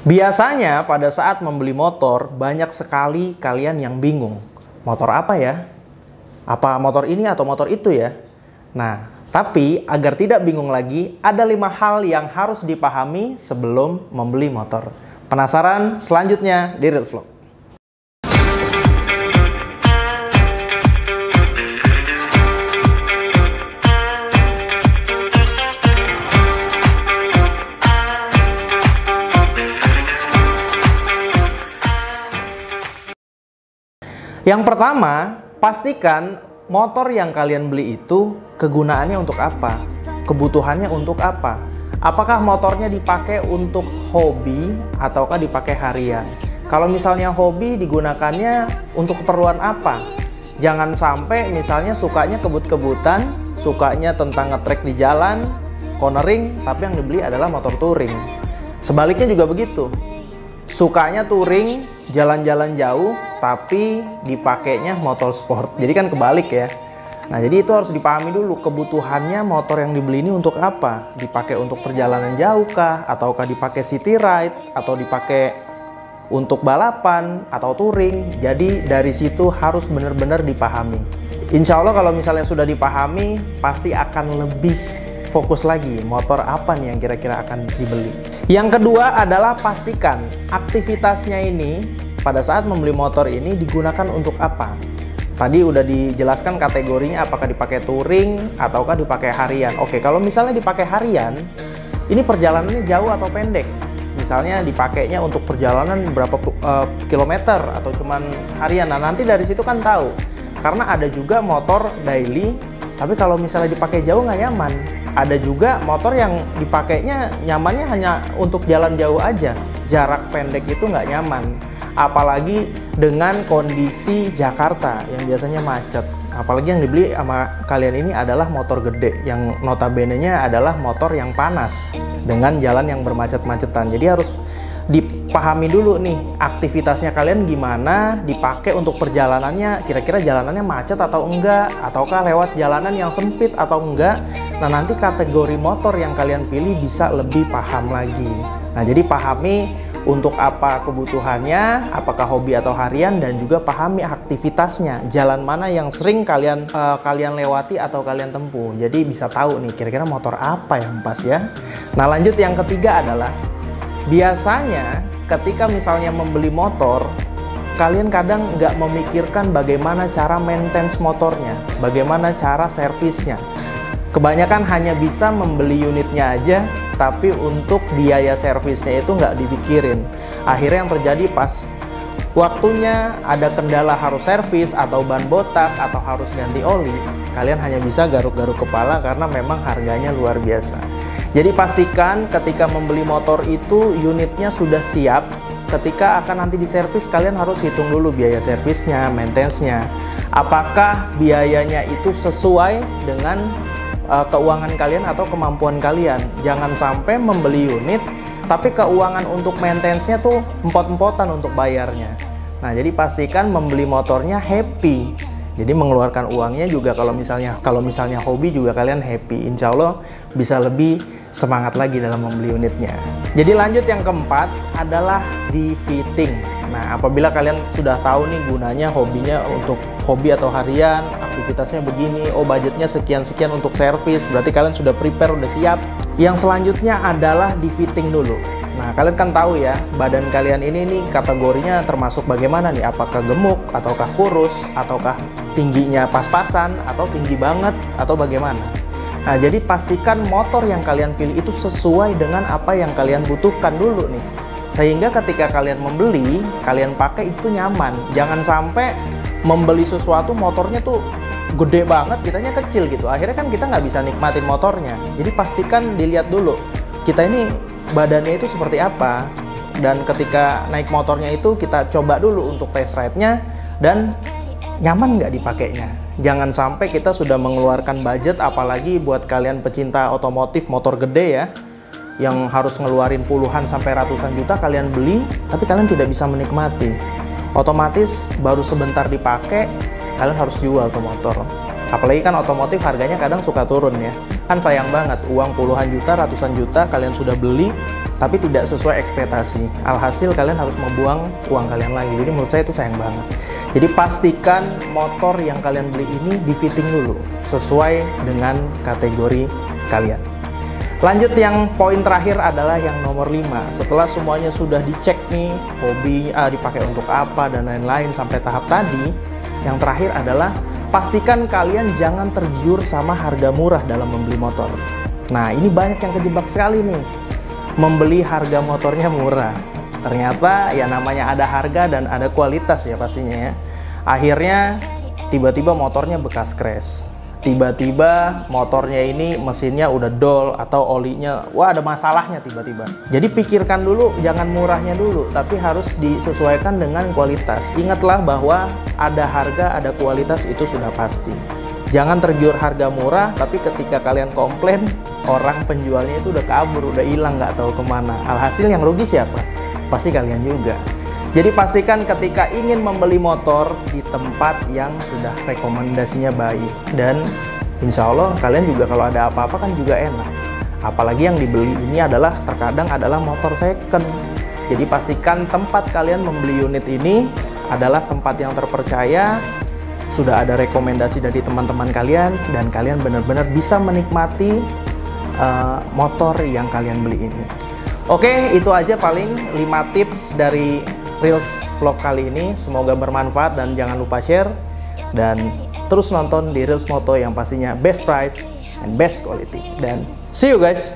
Biasanya pada saat membeli motor, banyak sekali kalian yang bingung. Motor apa ya? Apa motor ini atau motor itu ya? Nah, tapi agar tidak bingung lagi, ada 5 hal yang harus dipahami sebelum membeli motor. Penasaran? Selanjutnya di Real Vlog. Yang pertama, pastikan motor yang kalian beli itu kegunaannya untuk apa? Kebutuhannya untuk apa? Apakah motornya dipakai untuk hobi ataukah dipakai harian? Kalau misalnya hobi, digunakannya untuk keperluan apa? Jangan sampai misalnya sukanya kebut-kebutan, sukanya tentang ngetrek di jalan, cornering, tapi yang dibeli adalah motor touring. Sebaliknya juga begitu. Sukanya touring, jalan-jalan jauh, tapi dipakainya motor sport. Jadi kan kebalik ya. Nah, jadi itu harus dipahami dulu kebutuhannya motor yang dibeli ini untuk apa. Dipakai untuk perjalanan jauh kah? Ataukah dipakai city ride? Atau dipakai untuk balapan atau touring? Jadi dari situ harus benar-benar dipahami. Insya Allah kalau misalnya sudah dipahami, pasti akan lebih fokus lagi motor apa nih yang kira-kira akan dibeli. Yang kedua adalah pastikan aktivitasnya ini pada saat membeli motor ini digunakan untuk apa. Tadi udah dijelaskan kategorinya, apakah dipakai touring ataukah dipakai harian. Oke, kalau misalnya dipakai harian, ini perjalanannya jauh atau pendek. Misalnya dipakainya untuk perjalanan berapa kilometer atau cuman harian. Nah, nanti dari situ kan tahu. Karena ada juga motor daily, tapi kalau misalnya dipakai jauh nggak nyaman. Ada juga motor yang dipakainya nyamannya hanya untuk jalan jauh aja. Jarak pendek itu nggak nyaman. Apalagi dengan kondisi Jakarta yang biasanya macet. Apalagi yang dibeli sama kalian ini adalah motor gede yang notabene-nya adalah motor yang panas dengan jalan yang bermacet-macetan. Jadi harus dipahami dulu nih aktivitasnya kalian gimana, dipakai untuk perjalanannya, kira-kira jalanannya macet atau enggak, ataukah lewat jalanan yang sempit atau enggak. Nah, nanti kategori motor yang kalian pilih bisa lebih paham lagi. Nah, jadi pahami untuk apa kebutuhannya, apakah hobi atau harian, dan juga pahami aktivitasnya, jalan mana yang sering kalian lewati atau kalian tempuh. Jadi bisa tahu nih kira-kira motor apa yang pas ya. Nah, lanjut yang ketiga adalah biasanya ketika misalnya membeli motor, kalian kadang nggak memikirkan bagaimana cara maintenance motornya, bagaimana cara servisnya. Kebanyakan hanya bisa membeli unitnya aja, tapi untuk biaya servisnya itu nggak dipikirin. Akhirnya yang terjadi pas waktunya ada kendala harus servis atau ban botak atau harus ganti oli, kalian hanya bisa garuk-garuk kepala karena memang harganya luar biasa. Jadi pastikan ketika membeli motor itu unitnya sudah siap. Ketika akan nanti diservis, kalian harus hitung dulu biaya servisnya, maintenance-nya. Apakah biayanya itu sesuai dengan keuangan kalian atau kemampuan kalian. Jangan sampai membeli unit tapi keuangan untuk maintenance-nya tuh empot-empotan untuk bayarnya. Nah, jadi pastikan membeli motornya happy. Jadi mengeluarkan uangnya juga kalau misalnya hobi juga kalian happy. Insya Allah bisa lebih semangat lagi dalam membeli unitnya. Jadi lanjut yang keempat adalah di fitting. Nah, apabila kalian sudah tahu nih gunanya hobinya untuk hobi atau harian, aktivitasnya begini, oh budgetnya sekian-sekian untuk servis, berarti kalian sudah prepare, udah siap. Yang selanjutnya adalah di fitting dulu. Nah, kalian kan tahu ya, badan kalian ini nih kategorinya termasuk bagaimana nih, apakah gemuk, ataukah kurus, ataukah tingginya pas-pasan, atau tinggi banget, atau bagaimana. Nah, jadi pastikan motor yang kalian pilih itu sesuai dengan apa yang kalian butuhkan dulu nih. Sehingga ketika kalian membeli, kalian pakai itu nyaman. Jangan sampai membeli sesuatu motornya tuh gede banget, kitanya kecil gitu. Akhirnya kan kita nggak bisa nikmatin motornya. Jadi pastikan dilihat dulu, kita ini badannya itu seperti apa. Dan ketika naik motornya itu kita coba dulu untuk test ride-nya dan nyaman nggak dipakainya. Jangan sampai kita sudah mengeluarkan budget, apalagi buat kalian pecinta otomotif motor gede ya, yang harus ngeluarin puluhan sampai ratusan juta kalian beli, tapi kalian tidak bisa menikmati. Otomatis baru sebentar dipakai, kalian harus jual tuh motor. Apalagi kan otomotif harganya kadang suka turun ya. Kan sayang banget, uang puluhan juta, ratusan juta kalian sudah beli, tapi tidak sesuai ekspektasi. Alhasil kalian harus membuang uang kalian lagi. Jadi menurut saya itu sayang banget. Jadi pastikan motor yang kalian beli ini di fitting dulu sesuai dengan kategori kalian. Lanjut, yang poin terakhir adalah yang nomor 5. Setelah semuanya sudah dicek nih, hobi dipakai untuk apa dan lain-lain sampai tahap tadi, yang terakhir adalah pastikan kalian jangan tergiur sama harga murah dalam membeli motor. Nah, ini banyak yang kejebak sekali nih. Membeli harga motornya murah. Ternyata ya namanya ada harga dan ada kualitas ya pastinya ya. Akhirnya tiba-tiba motornya bekas crash. Tiba-tiba motornya ini mesinnya udah dol atau olinya wah ada masalahnya tiba-tiba. Jadi pikirkan dulu, jangan murahnya dulu, tapi harus disesuaikan dengan kualitas. Ingatlah bahwa ada harga, ada kualitas, itu sudah pasti. Jangan tergiur harga murah, tapi ketika kalian komplain, orang penjualnya itu udah kabur, udah hilang, nggak tahu kemana. Alhasil yang rugi siapa? Pasti kalian juga. Jadi pastikan ketika ingin membeli motor di tempat yang sudah rekomendasinya baik. Dan insya Allah kalian juga kalau ada apa-apa kan juga enak. Apalagi yang dibeli ini adalah terkadang adalah motor second. Jadi pastikan tempat kalian membeli unit ini adalah tempat yang terpercaya, sudah ada rekomendasi dari teman-teman kalian, dan kalian benar-benar bisa menikmati motor yang kalian beli ini. Oke, itu aja paling 5 tips dari Reels vlog kali ini. Semoga bermanfaat dan jangan lupa share dan terus nonton di Reels Moto yang pastinya best price and best quality. Dan see you guys.